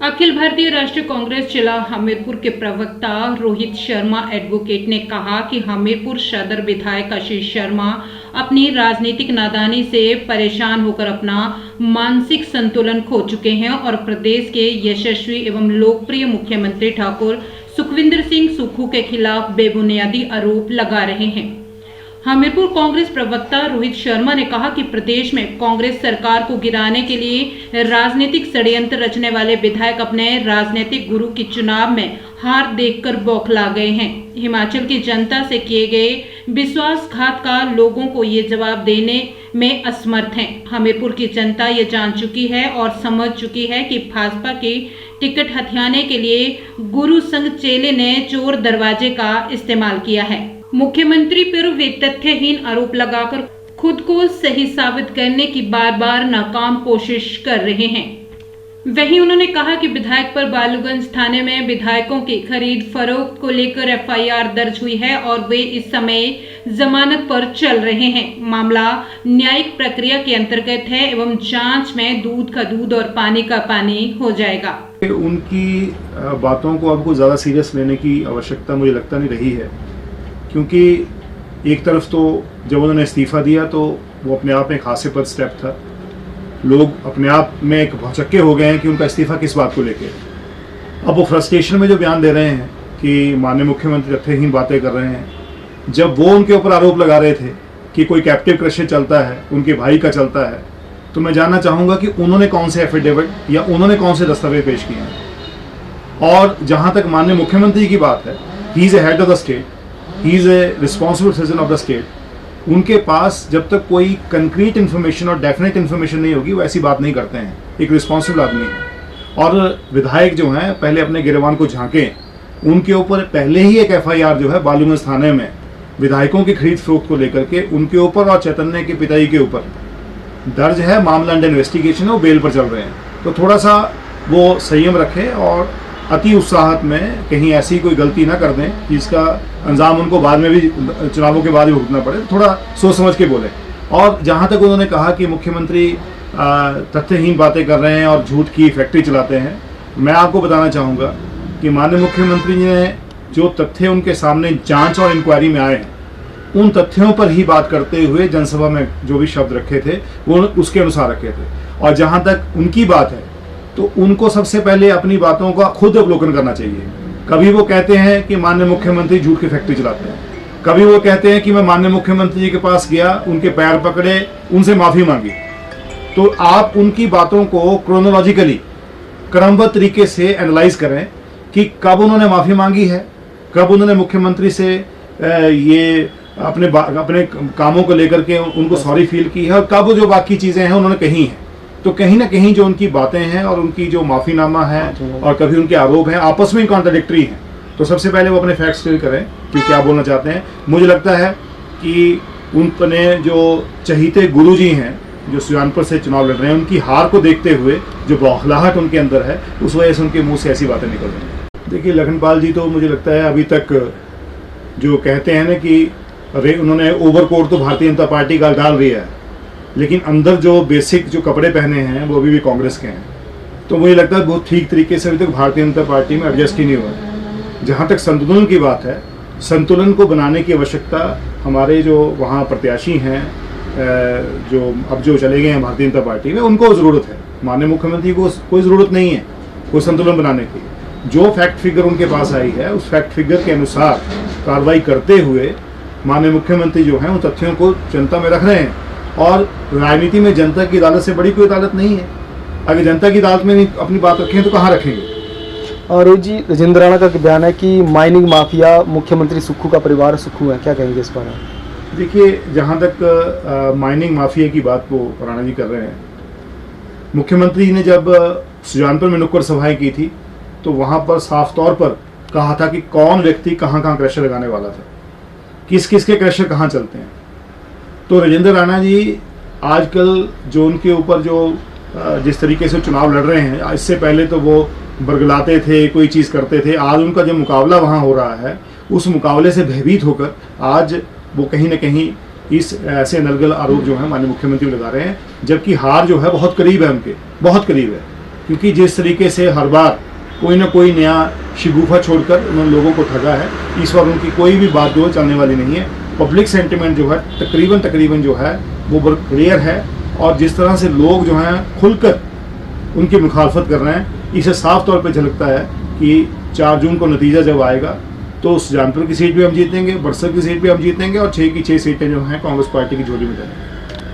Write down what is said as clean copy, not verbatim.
अखिल भारतीय राष्ट्रीय कांग्रेस जिला हमीरपुर के प्रवक्ता रोहित शर्मा एडवोकेट ने कहा कि हमीरपुर सदर विधायक आशीष शर्मा अपनी राजनीतिक नादानी से परेशान होकर अपना मानसिक संतुलन खो चुके हैं और प्रदेश के यशस्वी एवं लोकप्रिय मुख्यमंत्री ठाकुर सुखविंदर सिंह सुक्खू के खिलाफ बेबुनियादी आरोप लगा रहे हैं। हमीरपुर कांग्रेस प्रवक्ता रोहित शर्मा ने कहा कि प्रदेश में कांग्रेस सरकार को गिराने के लिए राजनीतिक षड्यंत्र रचने वाले विधायक अपने राजनीतिक गुरु की चुनाव में हार देखकर बौखला गए हैं। हिमाचल की जनता से किए गए विश्वासघात का लोगों को ये जवाब देने में असमर्थ हैं। हमीरपुर की जनता ये जान चुकी है और समझ चुकी है कि भाजपा की टिकट हथियाने के लिए गुरु संग चेले ने चोर दरवाजे का इस्तेमाल किया है। मुख्यमंत्री पर वे तथ्यहीन आरोप लगाकर खुद को सही साबित करने की बार बार नाकाम कोशिश कर रहे हैं। वहीं उन्होंने कहा कि विधायक पर बालूगंज थाने में विधायकों की खरीद फरोख्त को लेकर एफआईआर दर्ज हुई है और वे इस समय जमानत पर चल रहे हैं। मामला न्यायिक प्रक्रिया के अंतर्गत है एवं जांच में दूध का दूध और पानी का पानी हो जाएगा। उनकी बातों को अब कुछ ज़्यादा सीरियस लेने की आवश्यकता मुझे लगता नहीं रही है, क्योंकि एक तरफ तो जब उन्होंने इस्तीफ़ा दिया तो वो अपने आप में एक हास्यास्पद स्टेप था। लोग अपने आप में एक भौचक्के हो गए हैं कि उनका इस्तीफ़ा किस बात को लेके। अब वो फ्रस्ट्रेशन में जो बयान दे रहे हैं कि माननीय मुख्यमंत्री तथ्यहीन बातें कर रहे हैं, जब वो उनके ऊपर आरोप लगा रहे थे कि कोई कैप्टिव क्रशर चलता है, उनके भाई का चलता है, तो मैं जानना चाहूँगा कि उन्होंने कौन से एफिडेविट या उन्होंने कौन से दस्तावेज पेश किए हैं। और जहाँ तक माननीय मुख्यमंत्री की बात है, he is a head of the state, he is a responsible citizen of the state. उनके पास जब तक कोई कंक्रीट इन्फॉर्मेशन और डेफिनेट इन्फॉर्मेशन नहीं होगी वो ऐसी बात नहीं करते हैं। एक रिस्पॉन्सिबल आदमी है और विधायक जो हैं पहले अपने गिरवान को झांकें। उनके ऊपर पहले ही एक एफआईआर जो है बालूगंज थाने में विधायकों की खरीद फरोख्त को लेकर के उनके ऊपर और चैतन्य के पिताजी के ऊपर दर्ज है। मामला अंडर इन्वेस्टिगेशन है, वो बेल पर चल रहे हैं। तो थोड़ा सा वो संयम रखें और अति उत्साहत में कहीं ऐसी कोई गलती ना कर दें जिसका अंजाम उनको बाद में भी, चुनावों के बाद भी भुगतना पड़े। थोड़ा सोच समझ के बोले। और जहाँ तक उन्होंने कहा कि मुख्यमंत्री तथ्यहीन बातें कर रहे हैं और झूठ की फैक्ट्री चलाते हैं, मैं आपको बताना चाहूँगा कि माननीय मुख्यमंत्री ने जो तथ्य उनके सामने जांच और इंक्वायरी में आए हैं, उन तथ्यों पर ही बात करते हुए जनसभा में जो भी शब्द रखे थे वो उसके अनुसार रखे थे। और जहाँ तक उनकी बात है तो उनको सबसे पहले अपनी बातों का खुद अवलोकन करना चाहिए। कभी वो कहते हैं कि माननीय मुख्यमंत्री झूठ की फैक्ट्री चलाते हैं, कभी वो कहते हैं कि मैं माननीय मुख्यमंत्री जी के पास गया, उनके पैर पकड़े, उनसे माफ़ी मांगी। तो आप उनकी बातों को क्रोनोलॉजिकली क्रमबद्ध तरीके से एनालाइज करें कि कब उन्होंने माफ़ी मांगी है, कब उन्होंने मुख्यमंत्री से ये अपने कामों को लेकर के उनको सॉरी फील की है और कब जो बाकी चीज़ें हैं उन्होंने कही हैं। तो कहीं ना कहीं जो उनकी बातें हैं और उनकी जो माफ़ीनामा है और कभी उनके आरोप हैं आपस में कॉन्ट्राडिक्टरी हैं। तो सबसे पहले वो अपने फैक्ट्स क्लियर करें कि क्या बोलना चाहते हैं। मुझे लगता है कि उनने जो चहीते गुरुजी हैं जो सुजानपुर से चुनाव लड़ रहे हैं, उनकी हार को देखते हुए जो बौखलाहट उनके अंदर है, उस वजह से उनके मुँह से ऐसी बातें निकल रही हैं। देखिए लखनपाल जी तो मुझे लगता है अभी तक जो कहते हैं ना कि उन्होंने ओवरकोट तो भारतीय जनता पार्टी का डाल दिया है, लेकिन अंदर जो बेसिक जो कपड़े पहने हैं वो अभी भी कांग्रेस के हैं। तो मुझे लगता है बहुत ठीक तरीके से अभी तक भारतीय जनता पार्टी में एडजस्ट ही नहीं हुआ है। जहाँ तक संतुलन की बात है, संतुलन को बनाने की आवश्यकता हमारे जो वहाँ प्रत्याशी हैं जो अब जो चले गए हैं भारतीय जनता पार्टी में, उनको ज़रूरत है। माननीय मुख्यमंत्री को कोई ज़रूरत नहीं है कोई संतुलन बनाने की। जो फैक्ट फिगर उनके पास आई है उस फैक्ट फिगर के अनुसार कार्रवाई करते हुए माननीय मुख्यमंत्री जो हैं उन तथ्यों को जनता में रख रहे हैं। और राजनीति में जनता की अदालत से बड़ी कोई अदालत नहीं है। अगर जनता की अदालत में नहीं अपनी बात रखें तो कहाँ रखेंगे। और जी राजेंद्र राणा का बयान है कि माइनिंग माफिया मुख्यमंत्री सुक्खू का परिवार सुक्खू है, क्या कहेंगे इस पर? देखिए जहाँ तक माइनिंग माफिया की बात वो राणा जी कर रहे हैं, मुख्यमंत्री ने जब सुजानपुर में नुक्कड़ सभाएं की थी तो वहाँ पर साफ तौर पर कहा था कि कौन व्यक्ति कहाँ कहाँ क्रशर लगाने वाला था, किस किस के क्रशर कहाँ चलते हैं। तो राजेंद्र राणा जी आजकल जो उनके ऊपर जो जिस तरीके से चुनाव लड़ रहे हैं, इससे पहले तो वो बरगलाते थे, कोई चीज़ करते थे। आज उनका जो मुकाबला वहाँ हो रहा है उस मुकाबले से भयभीत होकर आज वो कहीं ना कहीं इस ऐसे नलगल आरोप जो है माननीय मुख्यमंत्री लगा रहे हैं, जबकि हार जो है बहुत करीब है, उनके बहुत करीब है। क्योंकि जिस तरीके से हर बार कोई ना कोई नया शिगुफा छोड़कर उन्होंने लोगों को ठगा है, इस बार उनकी कोई भी बात जो चलने वाली नहीं है। पब्लिक सेंटिमेंट जो है तकरीबन जो है वो बहुत क्लियर है, और जिस तरह से लोग जो हैं खुलकर उनकी मुखालफत कर रहे हैं, इसे साफ तौर पे झलकता है कि 4 जून को नतीजा जब आएगा तो सुजानपुर की सीट भी हम जीतेंगे, बरसर की सीट भी हम जीतेंगे, और 6 की 6 सीटें जो हैं कांग्रेस पार्टी की झोली में जाएंगी।